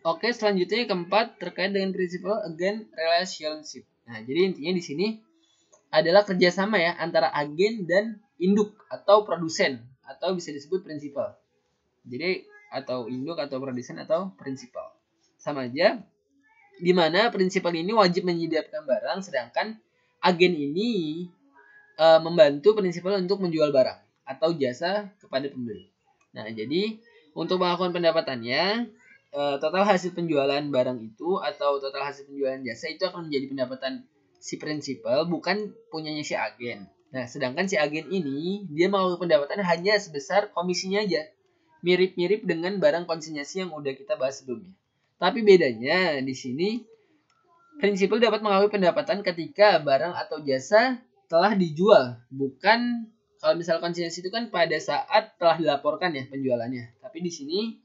Oke, selanjutnya yang keempat terkait dengan principle again relationship. Nah, jadi intinya di sini adalah kerjasama ya antara agen dan induk atau produsen atau bisa disebut prinsipal. Jadi atau induk atau produsen atau prinsipal sama aja, di mana prinsipal ini wajib menyediakan barang sedangkan agen ini membantu prinsipal untuk menjual barang atau jasa kepada pembeli. Nah, jadi untuk melakukan pendapatannya, total hasil penjualan barang itu atau total hasil penjualan jasa itu akan menjadi pendapatan si prinsipal, bukan punyanya si agen. Nah, sedangkan si agen ini dia melakukan pendapatan hanya sebesar komisinya aja. Mirip-mirip dengan barang konsinyasi yang udah kita bahas sebelumnya. Tapi bedanya di sini prinsipal dapat mengakui pendapatan ketika barang atau jasa telah dijual, bukan kalau misal konsinyasi itu kan pada saat telah dilaporkan ya penjualannya. Tapi di sini,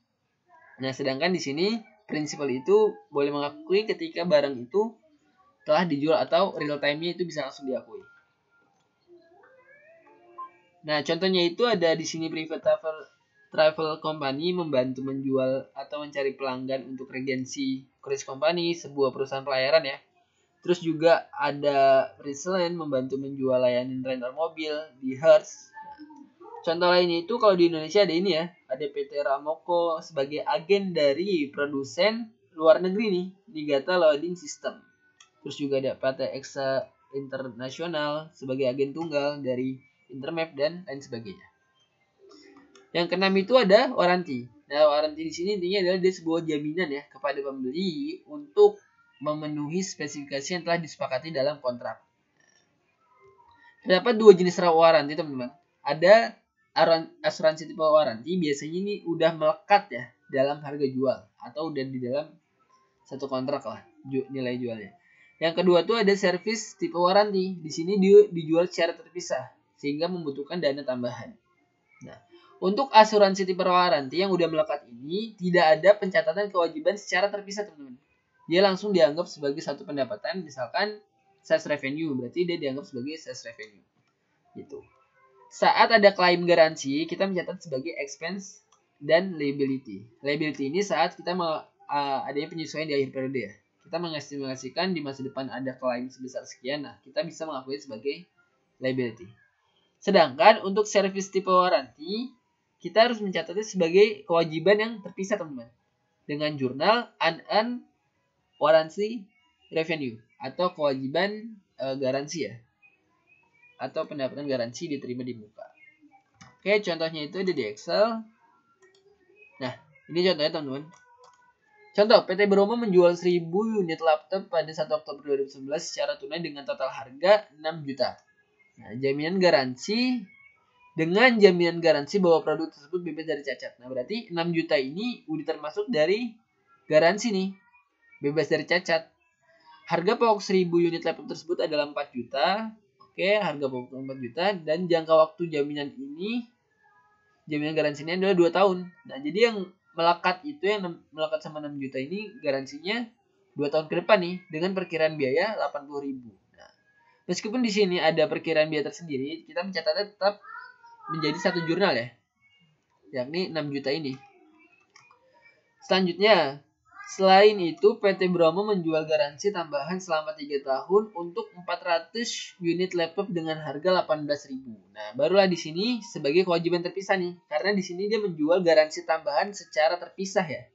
nah sedangkan di sini prinsipal itu boleh mengakui ketika barang itu telah dijual atau real time-nya itu bisa langsung diakui. Nah, contohnya itu ada di sini private travel company membantu menjual atau mencari pelanggan untuk regency cruise company, sebuah perusahaan pelayaran ya. Terus juga ada Friesland membantu menjual layanan rental mobil di Hertz. Contoh lainnya itu kalau di Indonesia ada ini ya, ada PT Ramoko sebagai agen dari produsen luar negeri nih, Nigata Loading System. Terus juga ada PT Exa Internasional sebagai agen tunggal dari Intermap dan lain sebagainya. Yang keenam itu ada waranti. Nah, waranti di sini intinya adalah dia sebuah jaminan ya kepada pembeli untuk memenuhi spesifikasi yang telah disepakati dalam kontrak. Terdapat dua jenis waranti, teman-teman. Ada asuransi tipe waranti, biasanya ini udah melekat ya dalam harga jual atau udah di dalam satu kontrak lah nilai jualnya. Yang kedua tuh ada servis tipe waranti. Di sini dia dijual secara terpisah sehingga membutuhkan dana tambahan. Nah, untuk asuransi tipe waranti yang udah melekat ini tidak ada pencatatan kewajiban secara terpisah, teman-teman. Dia langsung dianggap sebagai satu pendapatan, misalkan sales revenue, berarti dia dianggap sebagai sales revenue. Gitu. Saat ada klaim garansi, kita mencatat sebagai expense dan liability. Liability ini saat kita adanya penyesuaian di akhir periode ya. Kita mengestimasikan di masa depan ada klaim sebesar sekian, nah kita bisa mengakui sebagai liability. Sedangkan untuk service tipe waranti, kita harus mencatatnya sebagai kewajiban yang terpisah, teman-teman. Dengan jurnal unearned warranty revenue atau kewajiban garansi ya. Atau pendapatan garansi diterima di muka. Oke, contohnya itu ada di Excel. Nah, ini contohnya, teman-teman. Contoh, PT Bromo menjual 1000 unit laptop pada 1 Oktober 2019 secara tunai dengan total harga 6 juta. Nah, jaminan garansi dengan jaminan garansi bahwa produk tersebut bebas dari cacat. Nah, berarti 6 juta ini udah termasuk dari garansi nih. Bebas dari cacat. Harga pokok 1000 unit laptop tersebut adalah 4 juta. Oke, harga pokok 4 juta. Dan jangka waktu jaminan garansinya adalah 2 tahun. Nah, jadi yang melekat itu, yang melekat sama 6 juta ini garansinya 2 tahun ke depan nih. Dengan perkiraan biaya 80.000. Nah, meskipun di sini ada perkiraan biaya tersendiri, kita mencatatnya tetap menjadi satu jurnal ya, yakni 6 juta ini. Selanjutnya, selain itu PT Bromo menjual garansi tambahan selama 3 tahun untuk 400 unit laptop dengan harga 18.000. Nah, barulah di sini sebagai kewajiban terpisah nih, karena di sini dia menjual garansi tambahan secara terpisah ya,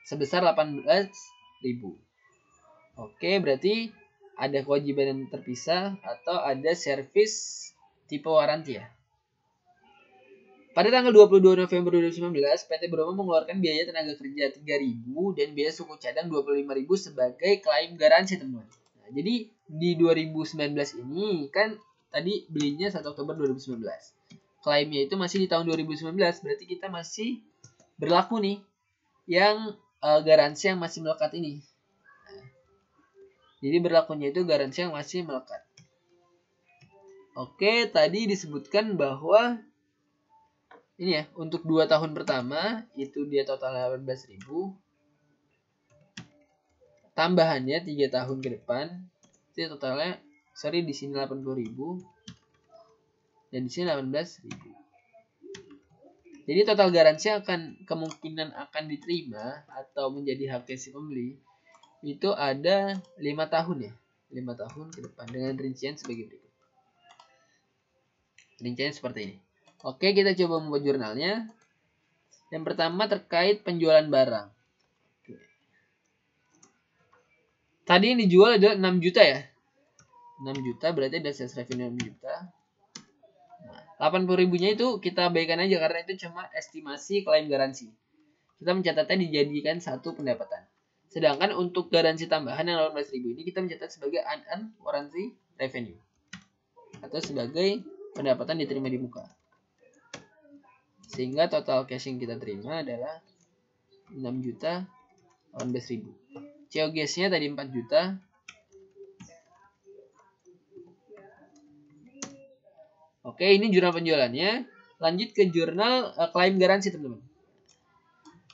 sebesar 18.000. Oke, berarti ada kewajiban yang terpisah atau ada servis tipe waranti ya. Pada tanggal 22 November 2019, PT Bromo mengeluarkan biaya tenaga kerja 3.000 dan biaya suku cadang 25.000 sebagai klaim garansi, teman-teman. Nah, jadi di 2019 ini kan tadi belinya 1 Oktober 2019. Klaimnya itu masih di tahun 2019, berarti kita masih berlaku nih yang garansi yang masih melekat ini. Nah, jadi berlakunya itu garansi yang masih melekat. Oke, tadi disebutkan bahwa ini ya, untuk 2 tahun pertama itu dia total 18.000. Tambahannya 3 tahun ke depan itu totalnya di sini 80.000 dan di sini 18.000. Jadi total garansi kemungkinan akan diterima atau menjadi hak si pembeli itu ada 5 tahun ya. 5 tahun ke depan dengan rincian sebagai berikut. Rincian seperti ini. Oke, kita coba membuat jurnalnya. Yang pertama terkait penjualan barang. Tadi yang dijual adalah 6 juta ya. 6 juta berarti ada sales revenue 6 juta. Nah, 80 ribunya itu kita abaikan aja karena itu cuma estimasi klaim garansi. Kita mencatatnya dijadikan satu pendapatan. Sedangkan untuk garansi tambahan yang 18 ribu ini kita mencatat sebagai unearned warranty revenue. Atau sebagai pendapatan diterima di muka. Sehingga total cash yang kita terima adalah 6 juta 18 ribu. COGS-nya tadi 4 juta. Oke, ini jurnal penjualannya. Lanjut ke jurnal klaim garansi, teman-teman.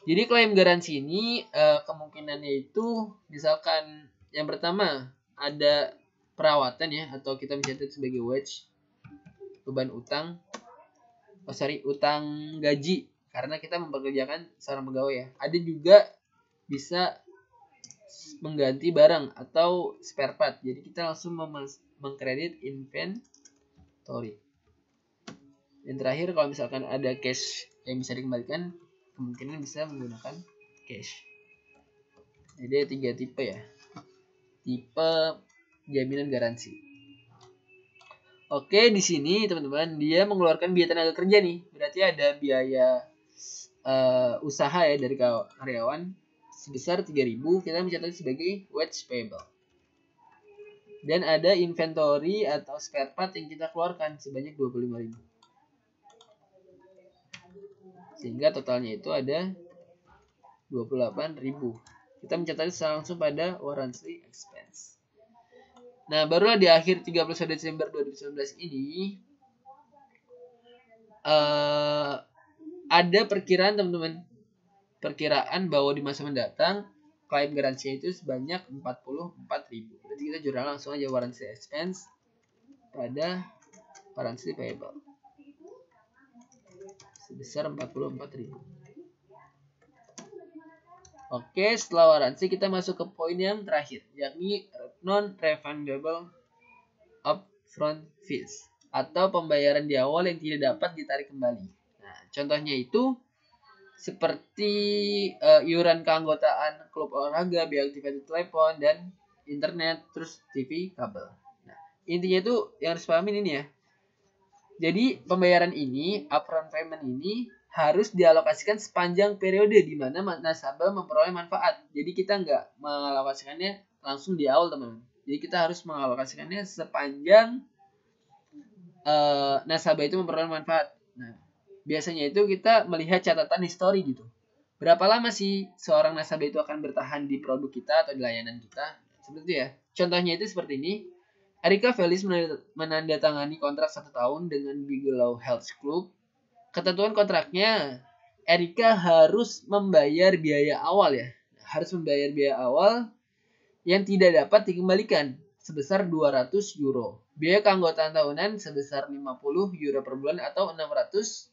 Jadi klaim garansi ini kemungkinannya itu misalkan yang pertama ada perawatan ya, atau kita mencatat sebagai wage, beban utang. Utang gaji karena kita mempekerjakan seorang pegawai ya. Ada juga bisa mengganti barang atau spare part. Jadi kita langsung mengkredit inventory. Dan terakhir kalau misalkan ada cash yang bisa dikembalikan, kemungkinan bisa menggunakan cash. Jadi ada 3 tipe ya. Tipe jaminan garansi. Oke, di sini teman-teman dia mengeluarkan biaya tenaga kerja nih. Berarti ada biaya usaha ya dari karyawan sebesar 3.000, kita mencatat sebagai wage payable. Dan ada inventory atau spare part yang kita keluarkan sebanyak 25.000. Sehingga totalnya itu ada 28.000. Kita mencatat langsung pada warranty expense. Nah, barulah di akhir 31 Desember 2019 ini ada perkiraan teman-teman. Perkiraan bahwa di masa mendatang klaim garansi itu sebanyak 44.000. Berarti kita jurnal langsung aja warranty expense pada warranty payable sebesar 44.000. Oke, setelah warranty kita masuk ke poin yang terakhir, yakni non-refundable upfront fees atau pembayaran di awal yang tidak dapat ditarik kembali. Nah, contohnya itu seperti iuran keanggotaan klub olahraga, biaya aktivitas telepon dan internet, terus TV kabel. Nah, intinya itu yang harus pahamin ini ya. Jadi pembayaran ini, upfront payment ini harus dialokasikan sepanjang periode di mana nasabah memperoleh manfaat. Jadi kita nggak mengalokasikannya langsung di awal, teman-teman. Jadi kita harus mengalokasikannya sepanjang nasabah itu memperoleh manfaat. Nah, biasanya itu kita melihat catatan histori gitu. Berapa lama sih seorang nasabah itu akan bertahan di produk kita atau di layanan kita? Seperti itu ya. Contohnya itu seperti ini. Erika Felis menandatangani kontrak 1 tahun dengan Bigelow Health Club. Ketentuan kontraknya, Erika harus membayar biaya awal ya. Harus membayar biaya awal yang tidak dapat dikembalikan sebesar 200 euro. Biaya keanggotaan tahunan sebesar 50 euro per bulan atau 600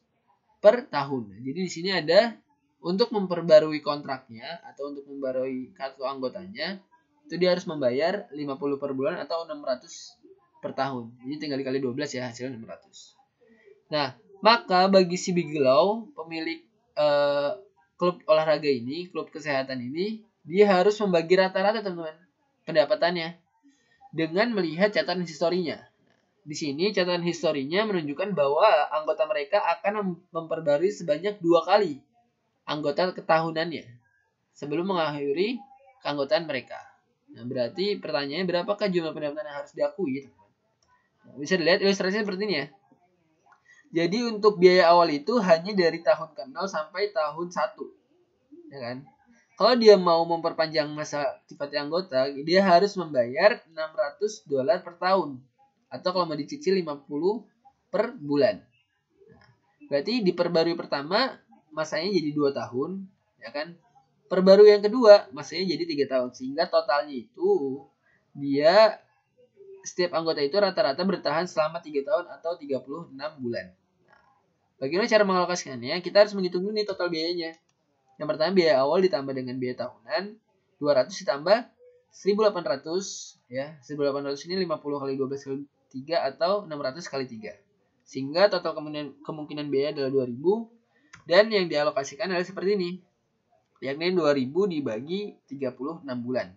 per tahun. Jadi di sini ada untuk memperbarui kontraknya atau untuk memperbarui kartu anggotanya, itu dia harus membayar 50 per bulan atau 600 per tahun. Jadi tinggal dikali 12 ya, hasilnya 600. Nah, maka bagi si Bigelow, pemilik klub olahraga ini, klub kesehatan ini, dia harus membagi rata-rata teman-teman pendapatannya dengan melihat catatan historinya. Di sini catatan historinya menunjukkan bahwa anggota mereka akan memperbarui sebanyak 2 kali anggota ketahunannya sebelum mengakhiri keanggotaan mereka. Nah, berarti pertanyaannya berapakah jumlah pendapatan yang harus diakui? Nah, bisa dilihat ilustrasinya seperti ini ya. Jadi untuk biaya awal itu hanya dari tahun ke-0 sampai tahun 1. Ya kan? Kalau dia mau memperpanjang masa sifatnya anggota, dia harus membayar $600 per tahun. Atau kalau mau dicicil 50 per bulan. Nah, berarti diperbarui pertama masanya jadi 2 tahun, ya kan? Perbarui yang kedua masanya jadi 3 tahun. Sehingga totalnya itu dia setiap anggota itu rata-rata bertahan selama 3 tahun atau 36 bulan. Nah, Bagaimana cara mengalokasikannya? Kita harus menghitung dulu nih total biayanya. Yang pertama biaya awal ditambah dengan biaya tahunan, 200 ditambah 1.800 ya. 1.800 ini 50 kali 12 kali 3 atau 600 kali 3. Sehingga total kemungkinan biaya adalah 2.000 dan yang dialokasikan adalah seperti ini. Yakni 2.000 dibagi 36 bulan.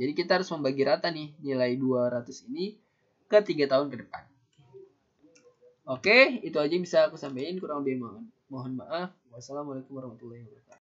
Jadi kita harus membagi rata nih nilai 200 ini ke 3 tahun ke depan. Oke, itu aja yang bisa aku sampaikan. Kurang lebih mohon maaf. Wassalamualaikum warahmatullahi wabarakatuh.